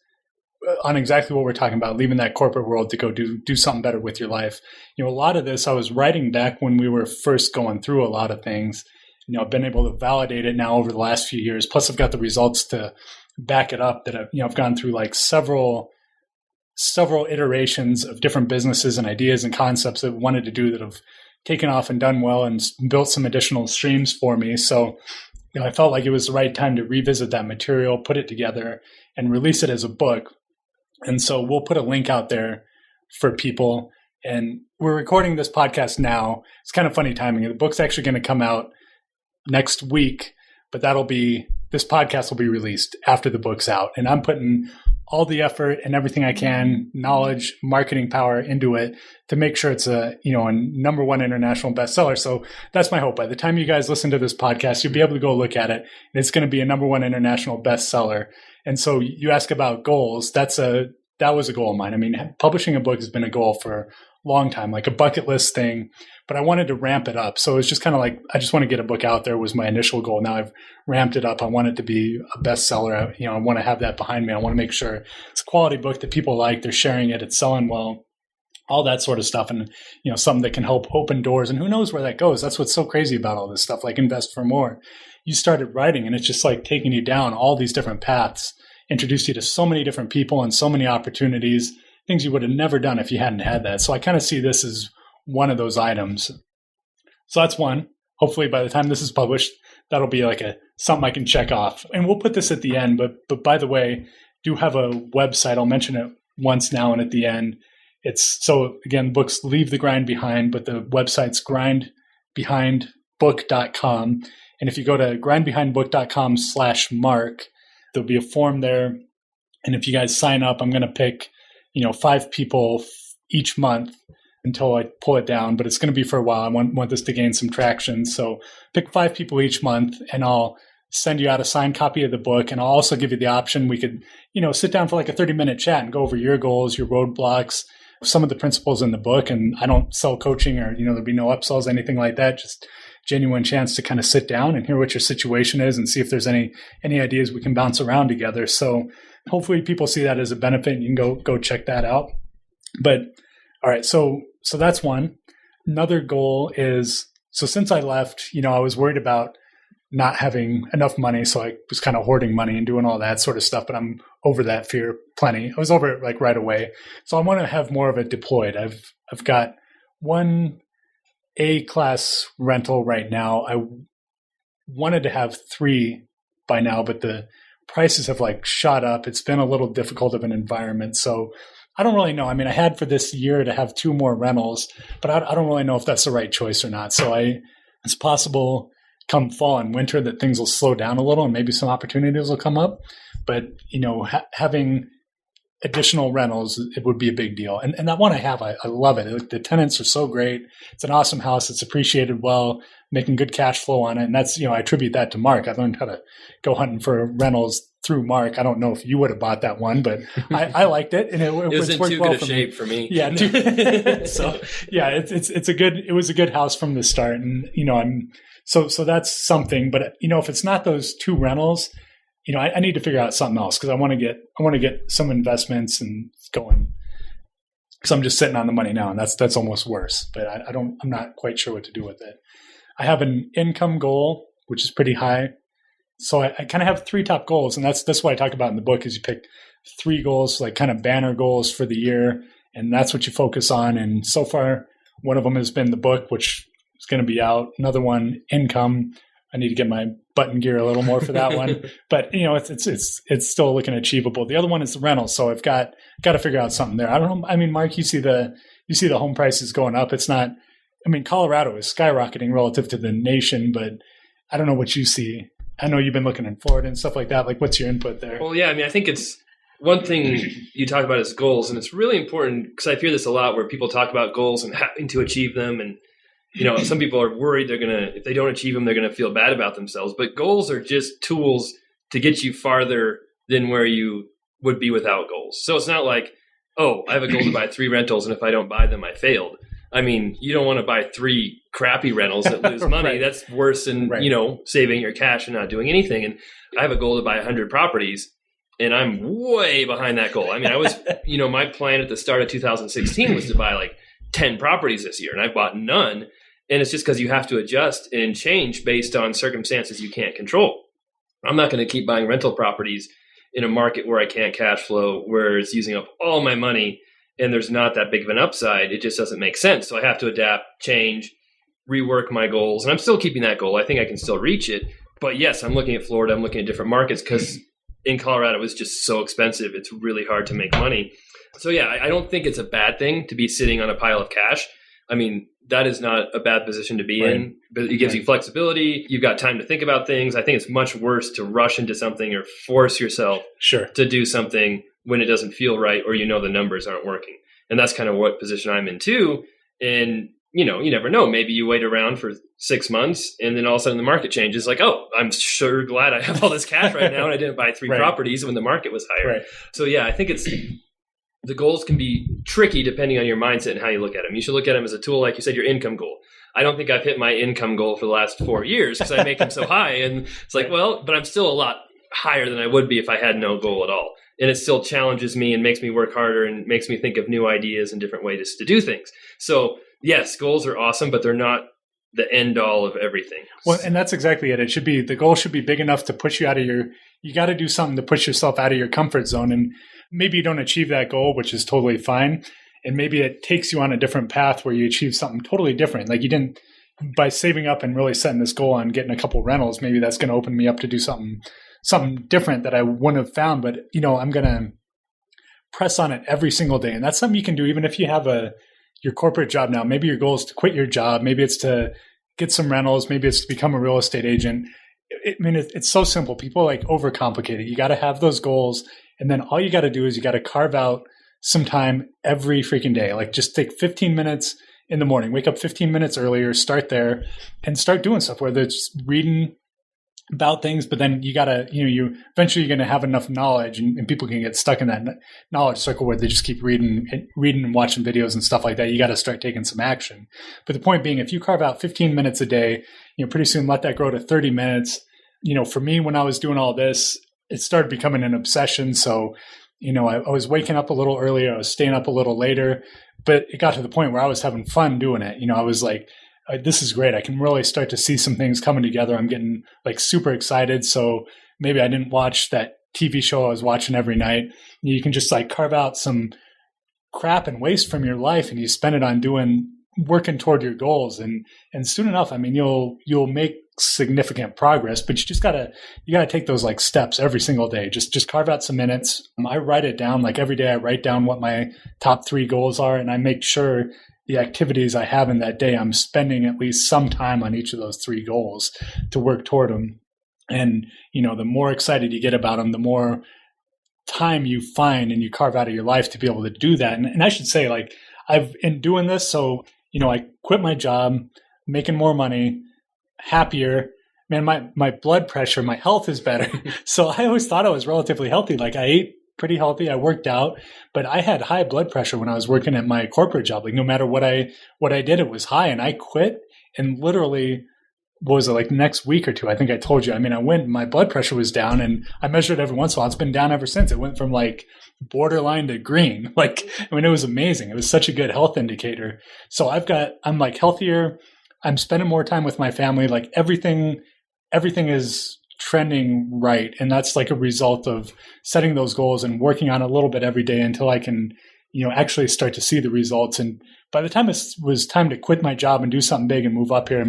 on exactly what we're talking about, leaving that corporate world to go do something better with your life. A lot of this I was writing back when we were first going through a lot of things. I've been able to validate it now over the last few years. Plus I've got the results to back it up that I've gone through like several iterations of different businesses and ideas and concepts that I wanted to do that have taken off and done well and built some additional streams for me. So, I felt like it was the right time to revisit that material, put it together, and release it as a book. And so we'll put a link out there for people. And we're recording this podcast now. It's kind of funny timing. The book's actually going to come out next week, but this podcast will be released after the book's out. And I'm putting all the effort and everything I can, knowledge, marketing power into it to make sure it's a number one international bestseller. So that's my hope. By the time you guys listen to this podcast, you'll be able to go look at it, and it's going to be a number one international bestseller. And so you ask about goals. That was a goal of mine. I mean, publishing a book has been a goal for a long time, like a bucket list thing, but I wanted to ramp it up. So it's just kind of like, I just want to get a book out there was my initial goal. Now I've ramped it up. I want it to be a bestseller. I want to have that behind me. I want to make sure it's a quality book that people like, they're sharing it, it's selling well, all that sort of stuff. And, something that can help open doors, and who knows where that goes. That's what's so crazy about all this stuff, like InvestFourMore. You started writing and it's just like taking you down all these different paths, introduced you to so many different people and so many opportunities, things you would have never done if you hadn't had that. So I kind of see this as one of those items. So that's one. Hopefully by the time this is published, that'll be like something I can check off. And we'll put this at the end, but by the way, do have a website. I'll mention it once now and at the end. So again, books Leave the Grind Behind, but the website's grindbehindbook.com. And if you go to grindbehindbook.com/Mark, there'll be a form there. And if you guys sign up, I'm going to pick 5 people each month until I pull it down, but it's going to be for a while. I want this to gain some traction. So pick 5 people each month, and I'll send you out a signed copy of the book. And I'll also give you the option. We could, sit down for like a 30-minute chat and go over your goals, your roadblocks, some of the principles in the book. And I don't sell coaching or, there'll be no upsells, anything like that. Just genuine chance to kind of sit down and hear what your situation is and see if there's any ideas we can bounce around together. So hopefully people see that as a benefit and you can go check that out. But all right, so that's one. Another goal is, so since I left, I was worried about not having enough money. So I was kind of hoarding money and doing all that sort of stuff, but I'm over that fear plenty. I was over it like right away. So I want to have more of it deployed. I've got one A-class rental right now. I wanted to have 3 by now, but the prices have like shot up. It's been a little difficult of an environment. So I don't really know. I mean, I had for this year to have 2 more rentals, but I don't really know if that's the right choice or not. So it's possible come fall and winter that things will slow down a little and maybe some opportunities will come up. But, having additional rentals, it would be a big deal. And that one I have, I love it. The tenants are so great. It's an awesome house. It's appreciated well, making good cash flow on it. And that's, I attribute that to Mark. I learned how to go hunting for rentals through Mark. I don't know if you would have bought that one, but I liked it. And it was in too good a shape for me. Yeah. So yeah, it was a good house from the start. And, so that's something, but if it's not those 2 rentals, I need to figure out something else because I want to get some investments and going. Because I'm just sitting on the money now, and that's almost worse. But I'm not quite sure what to do with it. I have an income goal, which is pretty high. So I kind of have 3 top goals, and that's what I talk about in the book. Is you pick 3 goals, like kind of banner goals for the year, and that's what you focus on. And so far, one of them has been the book, which is going to be out. Another one, income. I need to get my button gear a little more for that one, but it's still looking achievable. The other one is the rental, so I've got to figure out something there. I don't know. I mean, Mark, you see the home prices going up. It's not. I mean, Colorado is skyrocketing relative to the nation, but I don't know what you see. I know you've been looking in Florida and stuff like that. Like, what's your input there? Well, yeah, I mean, I think it's one thing you talk about is goals, and it's really important because I hear this a lot where people talk about goals and having to achieve them, and some people are worried if they don't achieve them, they're going to feel bad about themselves. But goals are just tools to get you farther than where you would be without goals. So it's not like, oh, I have a goal to buy 3 rentals, and if I don't buy them, I failed. I mean, you don't want to buy 3 crappy rentals that lose money. Right. That's worse than, saving your cash and not doing anything. And I have a goal to buy 100 properties, and I'm way behind that goal. I mean, I was, my plan at the start of 2016 was to buy like 10 properties this year, and I bought none. And it's just because you have to adjust and change based on circumstances you can't control. I'm not going to keep buying rental properties in a market where I can't cash flow, where it's using up all my money and there's not that big of an upside. It just doesn't make sense. So I have to adapt, change, rework my goals. And I'm still keeping that goal. I think I can still reach it. But yes, I'm looking at Florida. I'm looking at different markets because in Colorado, it's just so expensive. It's really hard to make money. So yeah, I don't think it's a bad thing to be sitting on a pile of cash. I mean, that is not a bad position to be in, but it gives you flexibility. You've got time to think about things. I think it's much worse to rush into something or force yourself to do something when it doesn't feel right or the numbers aren't working. And that's kind of what position I'm in too. And, you never know. Maybe you wait around for 6 months and then all of a sudden the market changes. Like, oh, I'm sure glad I have all this cash right now and I didn't buy 3 properties when the market was higher. Right. So yeah, I think the goals can be tricky depending on your mindset and how you look at them. You should look at them as a tool, like you said, your income goal. I don't think I've hit my income goal for the last 4 years because I make them so high. And it's like, well, but I'm still a lot higher than I would be if I had no goal at all. And it still challenges me and makes me work harder and makes me think of new ideas and different ways to do things. So yes, goals are awesome, but they're not the end all of everything. Well, and that's exactly it. The goal should be big enough to push you out of you got to do something to push yourself out of your comfort zone. And maybe you don't achieve that goal, which is totally fine. And maybe it takes you on a different path where you achieve something totally different. Like you didn't, by saving up and really setting this goal on getting a couple rentals, maybe that's going to open me up to do something different that I wouldn't have found. But, I'm going to press on it every single day. And that's something you can do even if you have your corporate job now. Maybe your goal is to quit your job. Maybe it's to get some rentals. Maybe it's to become a real estate agent. It's so simple. People overcomplicate it. You got to have those goals. And then all you got to do is you got to carve out some time every freaking day. Like just take 15 minutes in the morning, wake up 15 minutes earlier, start there and start doing stuff, whether it's reading about things, but then you gotta, you eventually you're gonna have enough knowledge, and people can get stuck in that knowledge circle where they just keep reading and watching videos and stuff like that. You got to start taking some action. But the point being, if you carve out 15 minutes a day, pretty soon let that grow to 30 minutes. For me, when I was doing all this, it started becoming an obsession. So, I was waking up a little earlier, I was staying up a little later, but it got to the point where I was having fun doing it. I was like, this is great. I can really start to see some things coming together. I'm getting like super excited. So maybe I didn't watch that TV show I was watching every night. You can just like carve out some crap and waste from your life, and you spend it on working toward your goals. And soon enough, you'll make significant progress, but you gotta take those like steps every single day. Just carve out some minutes. I write it down, like every day I write down what my top 3 goals are, and I make sure the activities I have in that day, I'm spending at least some time on each of those 3 goals to work toward them. And, the more excited you get about them, the more time you find and you carve out of your life to be able to do that. And I should say, like, I've in doing this, so, I quit my job, making more money, happier. Man, my blood pressure, my health is better. So I always thought I was relatively healthy. Like, I ate pretty healthy. I worked out, but I had high blood pressure when I was working at my corporate job. Like, no matter what I did, it was high, and I quit. And literally, what was it, like next week or two? I think I told you. I went, my blood pressure was down, and I measured every once in a while. It's been down ever since. It went from like borderline to green. Like, it was amazing. It was such a good health indicator. So I'm like healthier. I'm spending more time with my family. Like everything is trending right. And that's like a result of setting those goals and working on a little bit every day until I can, actually start to see the results. And by the time it was time to quit my job and do something big and move up here,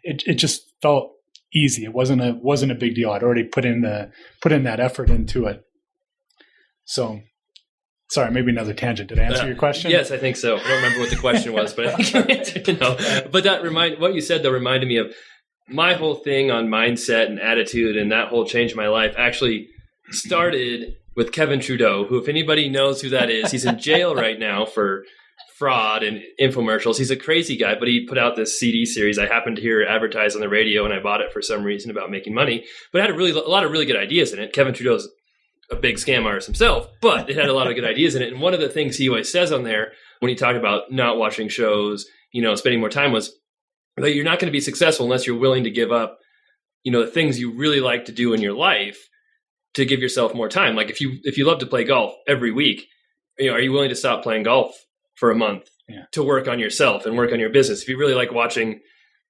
it just felt easy. It wasn't a big deal. I'd already put in that effort into it. So, sorry, maybe another tangent. Did I answer your question? Yes, I think so. I don't remember what the question was, but I think you answered. But what you said though reminded me of my whole thing on mindset and attitude, and that whole change in my life actually started with Kevin Trudeau, who, if anybody knows who that is, he's in jail right now for fraud and infomercials. He's a crazy guy, but he put out this CD series. I happened to hear it advertised on the radio, and I bought it for some reason about making money. But it had a lot of really good ideas in it. Kevin Trudeau's a big scam artist himself, but it had a lot of good ideas in it. And one of the things he always says on there when he talked about not watching shows, spending more time, was that you're not going to be successful unless you're willing to give up, the things you really like to do in your life to give yourself more time. Like if you love to play golf every week, are you willing to stop playing golf for a month to work on yourself and work on your business? If you really like watching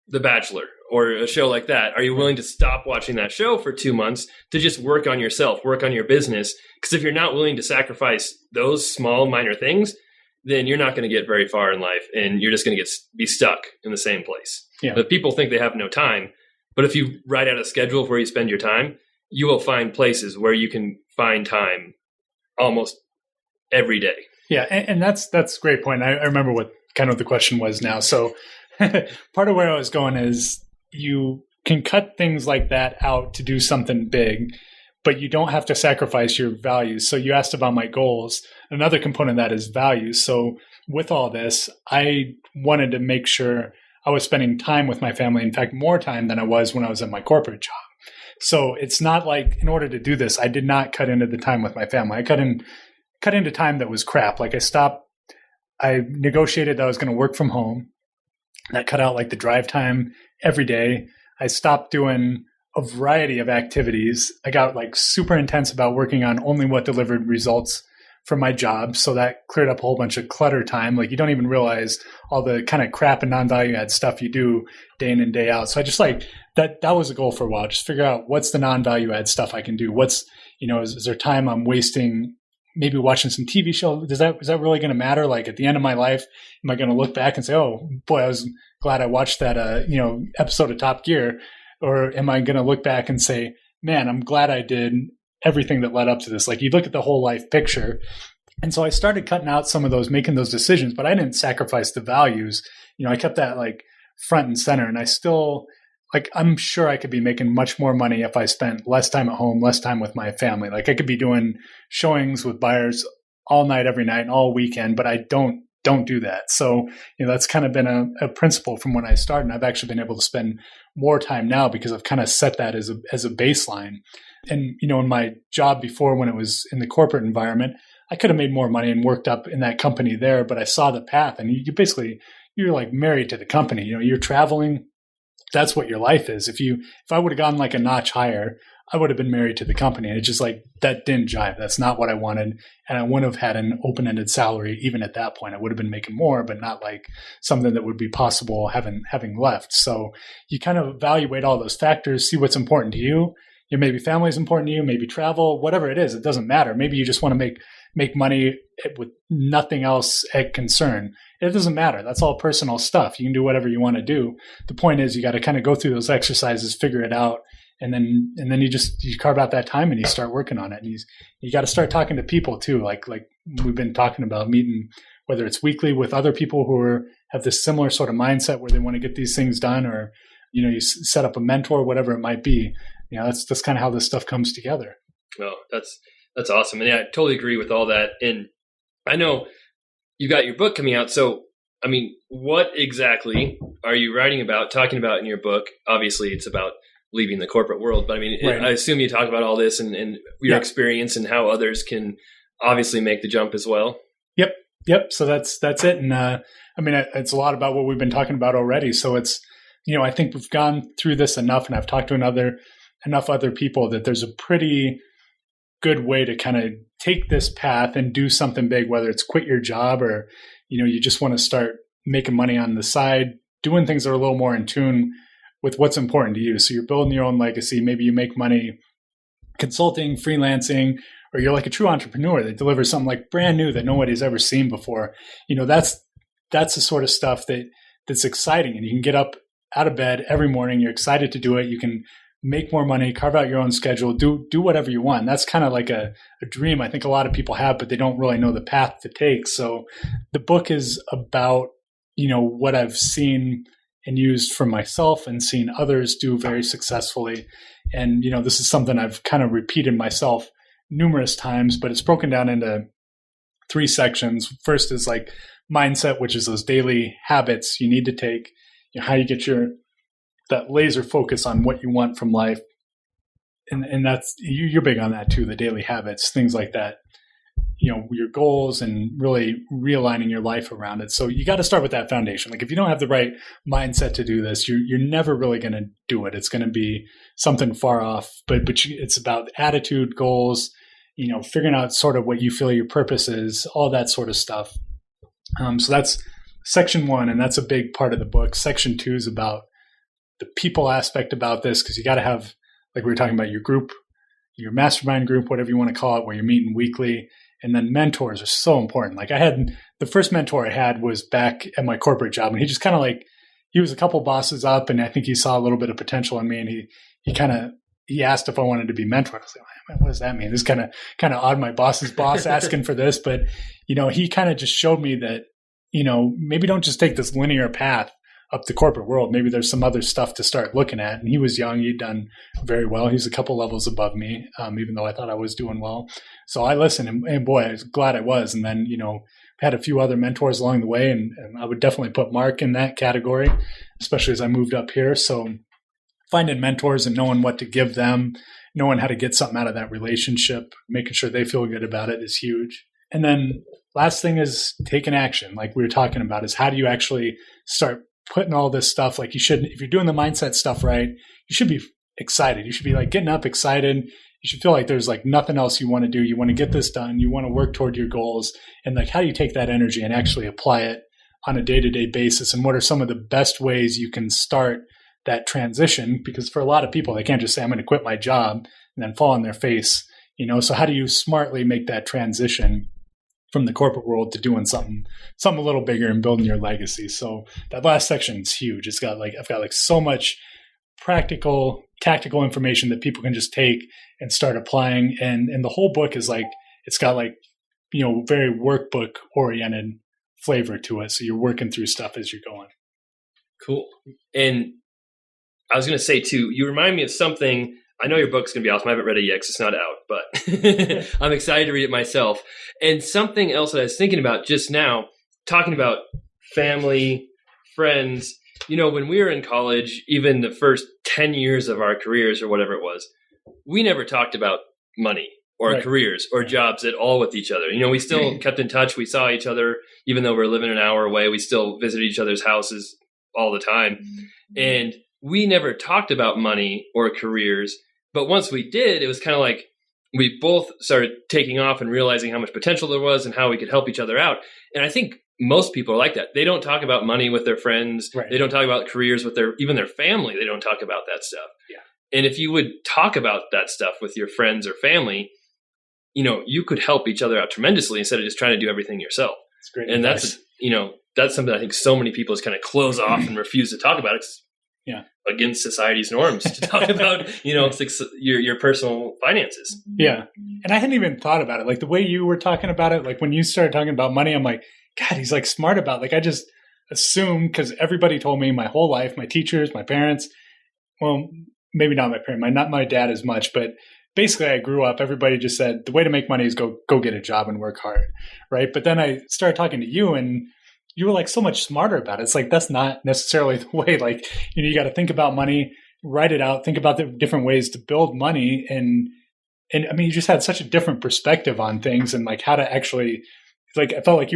The Bachelor or a show like that, are you willing to stop watching that show for 2 months to just work on yourself, work on your business? Because if you're not willing to sacrifice those small, minor things, then you're not going to get very far in life, and you're just going to be stuck in the same place. Yeah. But people think they have no time. But if you write out a schedule of where you spend your time, you will find places where you can find time almost every day. Yeah, and that's a great point. I remember what kind of the question was now. So part of where I was going is you can cut things like that out to do something big, but you don't have to sacrifice your values. So you asked about my goals. Another component of that is values. So with all this, I wanted to make sure I was spending time with my family. In fact, more time than I was when I was at my corporate job. So it's not like in order to do this, I did not cut into the time with my family. I cut into time that was crap. Like I negotiated that I was going to work from home. That cut out like the drive time every day. I stopped doing a variety of activities. I got like super intense about working on only what delivered results from my job. So that cleared up a whole bunch of clutter time. Like you don't even realize all the kind of crap and non-value add stuff you do day in and day out. So I just like that was a goal for a while. Just figure out what's the non-value add stuff I can do. What's, is there time I'm wasting maybe watching some TV show? Is that really going to matter? Like at the end of my life, am I going to look back and say, oh boy, I was glad I watched that, episode of Top Gear? Or am I going to look back and say, man, I'm glad I did everything that led up to this? Like you look at the whole life picture. And so I started cutting out some of those, making those decisions, but I didn't sacrifice the values. I kept that like front and center. And I still, like, I'm sure I could be making much more money if I spent less time at home, less time with my family. Like I could be doing showings with buyers all night, every night, all weekend, but I don't do that. So, that's kind of been a principle from when I started. And I've actually been able to spend more time now because I've kind of set that as a baseline. And, in my job before, when it was in the corporate environment, I could have made more money and worked up in that company there, but I saw the path, and you're like married to the company. You're traveling. That's what your life is. If I would have gone like a notch higher, I would have been married to the company. And it's just like, that didn't jive. That's not what I wanted. And I wouldn't have had an open-ended salary even at that point. I would have been making more, but not like something that would be possible having left. So you kind of evaluate all those factors, see what's important to you. Maybe family is important to you, maybe travel, whatever it is, it doesn't matter. Maybe you just want to make money with nothing else at concern. It doesn't matter. That's all personal stuff. You can do whatever you want to do. The point is, you got to kind of go through those exercises, figure it out, and then you carve out that time and you start working on it. And you got to start talking to people too, like we've been talking about, meeting, whether it's weekly with other people who have this similar sort of mindset where they want to get these things done, or you set up a mentor, whatever it might be. That's kind of how this stuff comes together. Well, that's awesome. And yeah, I totally agree with all that. And I know you got your book coming out. So, I mean, what exactly are you talking about in your book? Obviously, it's about leaving the corporate world. But I mean, right. I assume you talk about all this and your experience and how others can obviously make the jump as well. Yep. So that's it. And I mean, it's a lot about what we've been talking about already. So it's, I think we've gone through this enough, and I've talked to enough other people that there's a pretty good way to kind of take this path and do something big, whether it's quit your job or, you just want to start making money on the side, doing things that are a little more in tune with what's important to you. So you're building your own legacy. Maybe you make money consulting, freelancing, or you're like a true entrepreneur that delivers something like brand new that nobody's ever seen before. That's the sort of stuff that's exciting, and you can get up out of bed every morning. You're excited to do it. You can make more money, carve out your own schedule, do whatever you want. And that's kind of like a dream I think a lot of people have, but they don't really know the path to take. So the book is about, what I've seen and used for myself and seen others do very successfully. And, this is something I've kind of repeated myself numerous times, but it's broken down into 3 sections. First is like mindset, which is those daily habits you need to take, how you get that laser focus on what you want from life. And that's, you're big on that too, the daily habits, things like that, your goals, and really realigning your life around it. So you got to start with that foundation. Like if you don't have the right mindset to do this, you're never really going to do it. It's going to be something far off, but it's about attitude, goals, figuring out sort of what you feel your purpose is, all that sort of stuff. So that's section 1, and that's a big part of the book. Section 2 is about the people aspect about this, because you got to have, like we were talking about, your group, your mastermind group, whatever you want to call it, where you're meeting weekly. And then mentors are so important. Like the first mentor I had was back at my corporate job, and he just kind of he was a couple bosses up, and I think he saw a little bit of potential in me, and he asked if I wanted to be mentored. I was like, what does that mean? This kind of odd, my boss's boss asking for this, but he kind of just showed me that, maybe don't just take this linear path up the corporate world. Maybe there's some other stuff to start looking at. And he was young. He'd done very well. He's a couple levels above me, even though I thought I was doing well. So I listened, and boy, I was glad I was. And then, had a few other mentors along the way, and I would definitely put Mark in that category, especially as I moved up here. So finding mentors and knowing what to give them, knowing how to get something out of that relationship, making sure they feel good about it is huge. And then last thing is taking action. Like we were talking about, is how do you actually start putting all this stuff, like you should, if you're doing the mindset stuff right, you should be excited. You should be like getting up excited. You should feel like there's like nothing else you want to do. You want to get this done. You want to work toward your goals. And like, how do you take that energy and actually apply it on a day-to-day basis? And what are some of the best ways you can start that transition? Because for a lot of people, they can't just say, I'm going to quit my job and then fall on their face, So how do you smartly make that transition from the corporate world to doing something a little bigger and building your legacy? So that last section is huge. I've got so much practical, tactical information that people can just take and start applying. And the whole book is it's got very workbook oriented flavor to it. So you're working through stuff as you're going. Cool. And I was going to say too, you remind me of something. I know your book's going to be awesome. I haven't read it yet because it's not out, but I'm excited to read it myself. And something else that I was thinking about just now, talking about family, friends, when we were in college, even the first 10 years of our careers or whatever it was, we never talked about money or careers or jobs at all with each other. We still kept in touch. We saw each other, even though we're living an hour away. We still visited each other's houses all the time. And we never talked about money or careers. But once we did, it was kind of like we both started taking off and realizing how much potential there was and how we could help each other out. And I think most people are like that. They don't talk about money with their friends. Right. They don't talk about careers with even their family. They don't talk about that stuff. Yeah. And if you would talk about that stuff with your friends or family, you could help each other out tremendously instead of just trying to do everything yourself. That's great. And advice. That's something I think so many people just kind of close off and refuse to talk about. It's against society's norms to talk about, your personal finances. Yeah. And I hadn't even thought about it. Like the way you were talking about it, like when you started talking about money, I'm like, God, he's like smart about it. Like I just assumed, because everybody told me my whole life, my teachers, my parents, well, maybe not my parents, not my dad as much, but basically I grew up, everybody just said the way to make money is go get a job and work hard. Right. But then I started talking to you and you were like so much smarter about it. It's like, that's not necessarily the way, like, you got to think about money, write it out, think about the different ways to build money. And I mean, you just had such a different perspective on things and like how to actually, like, I felt like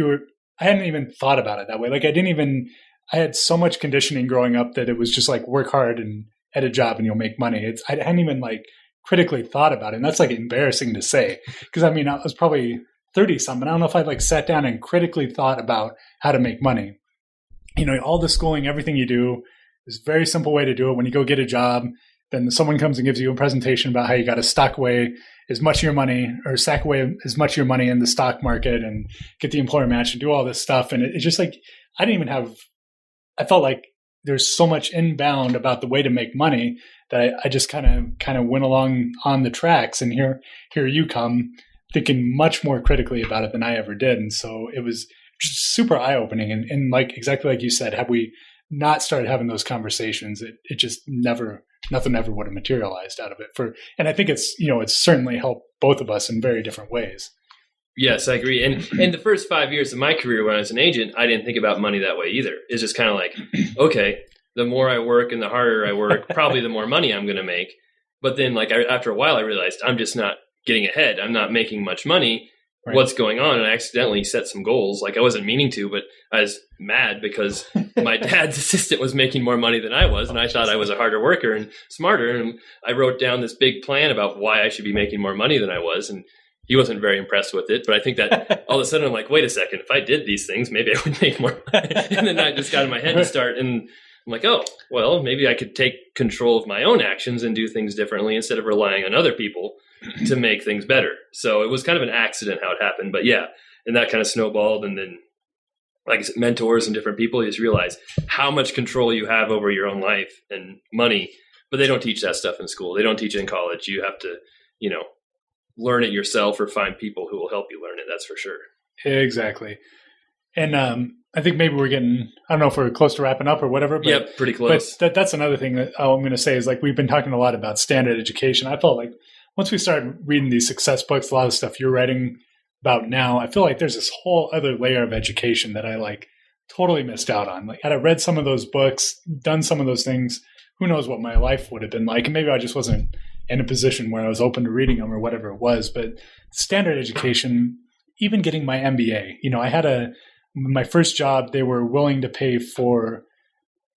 I hadn't even thought about it that way. Like I had so much conditioning growing up that it was just like work hard and at a job and you'll make money. I hadn't even like critically thought about it. And that's like embarrassing to say. Cause I mean, I was probably 30 something. I don't know if I like sat down and critically thought about how to make money. All the schooling, everything you do is a very simple way to do it. When you go get a job, then someone comes and gives you a presentation about how you got to stock away as much of your money or stack away as much of your money in the stock market and get the employer match and do all this stuff. And it's just like, I felt like there's so much inbound about the way to make money that I just kind of went along on the tracks. And here you come thinking much more critically about it than I ever did. And so it was just super eye-opening. And like, exactly like you said, had we not started having those conversations, it just nothing ever would have materialized out of it. And I think it's certainly helped both of us in very different ways. Yes, I agree. And in the first 5 years of my career when I was an agent, I didn't think about money that way either. It's just kind of like, okay, the more I work and the harder I work, probably the more money I'm going to make. But then like after a while, I realized I'm just not getting ahead. I'm not making much money. Right. What's going on? And I accidentally set some goals. Like I wasn't meaning to, but I was mad because my dad's assistant was making more money than I was. And I thought I was a harder worker and smarter. And I wrote down this big plan about why I should be making more money than I was. And he wasn't very impressed with it. But I think that all of a sudden I'm like, wait a second, if I did these things, maybe I would make more money. And then I just got in my head to start. And I'm like, oh, well, maybe I could take control of my own actions and do things differently instead of relying on other people to make things better. So it was kind of an accident how it happened. But yeah, and that kind of snowballed. And then, like I said, mentors and different people, you just realize how much control you have over your own life and money. But they don't teach that stuff in school. They don't teach it in college. You have to, learn it yourself or find people who will help you learn it. That's for sure. Exactly. And I think maybe we're getting, I don't know if we're close to wrapping up or whatever. But, yep, pretty close. But that's another thing that I'm going to say is like we've been talking a lot about standard education. I felt like once we started reading these success books, a lot of stuff you're writing about now, I feel like there's this whole other layer of education that I like totally missed out on. Like had I read some of those books, done some of those things, who knows what my life would have been like. And maybe I just wasn't in a position where I was open to reading them or whatever it was. But standard education, even getting my MBA, I had my first job, they were willing to pay for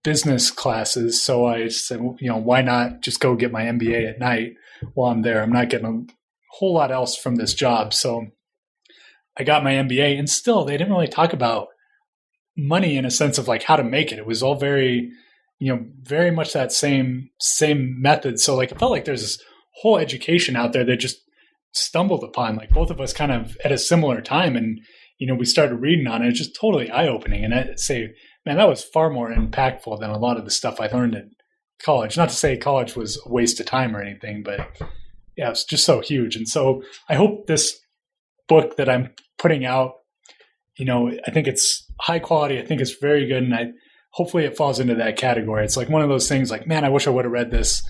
business classes. So I said, why not just go get my MBA at night while I'm there? I'm not getting a whole lot else from this job. So I got my MBA and still they didn't really talk about money in a sense of like how to make it. It was all very, very much that same method. So like, it felt like there's this whole education out there that just stumbled upon, like both of us kind of at a similar time. And, we started reading on it. It's just totally eye-opening. And I'd say, man, that was far more impactful than a lot of the stuff I learned in college. Not to say college was a waste of time or anything, but yeah, it's just so huge. And so I hope this book that I'm putting out, I think it's high quality. I think it's very good. And hopefully it falls into that category. It's like one of those things like, man, I wish I would have read this,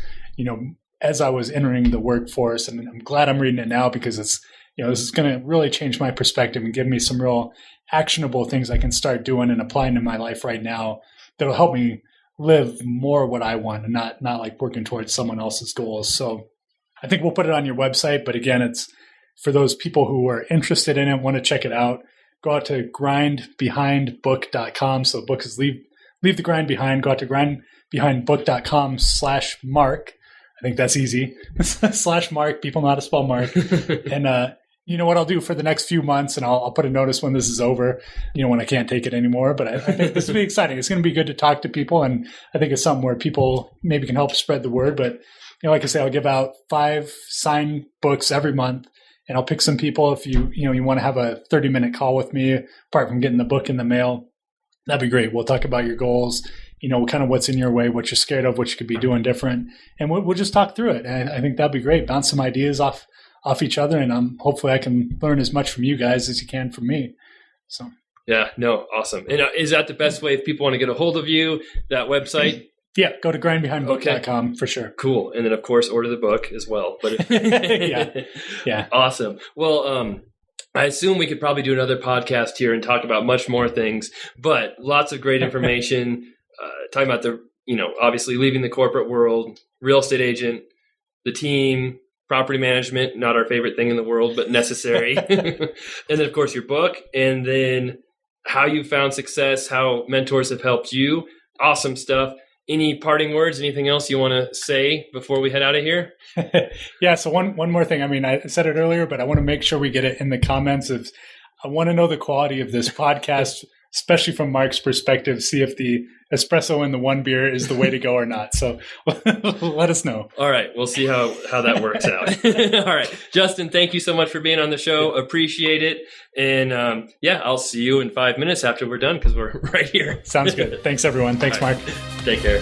as I was entering the workforce. And I'm glad I'm reading it now because it's, this is going to really change my perspective and give me some real actionable things I can start doing and applying to my life right now that'll help me live more what I want and not like working towards someone else's goals. So I think we'll put it on your website. But again, it's for those people who are interested in it, want to check it out. Go out to grindbehindbook.com. So book is leave the grind behind. Go out to grindbehindbook.com/Mark. I think that's easy. /Mark. People know how to spell Mark. And you know what I'll do for the next few months, and I'll put a notice when this is over, when I can't take it anymore. But I think this will be exciting. It's going to be good to talk to people, and I think it's something where people maybe can help spread the word. But like I say, I'll give out 5 signed books every month, and I'll pick some people if you want to have a 30-minute call with me, apart from getting the book in the mail. That'd be great. We'll talk about your goals, kind of what's in your way, what you're scared of, what you could be doing different, and we'll just talk through it. And I think that'd be great. Bounce some ideas off each other, and hopefully I can learn as much from you guys as you can from me. So yeah, no, awesome. And is that the best way if people want to get a hold of you? That website? Yeah, go to grindbehindbook.com for sure. Cool, and then of course order the book as well. But yeah, awesome. Well, I assume we could probably do another podcast here and talk about much more things, but lots of great information. Talking about obviously leaving the corporate world, real estate agent, the team, property management, not our favorite thing in the world, but necessary. And then, of course, your book, and then how you found success, how mentors have helped you. Awesome stuff. Any parting words, anything else you want to say before we head out of here? Yeah. So one more thing. I mean, I said it earlier, but I want to make sure we get it in the comments. I want to know the quality of this podcast, especially from Mark's perspective, see if the espresso in the one beer is the way to go or not. So let us know. All right. We'll see how that works out. All right. Justin, thank you so much for being on the show. Appreciate it. And I'll see you in 5 minutes after we're done because we're right here. Sounds good. Thanks, everyone. Thanks, Mark. Take care.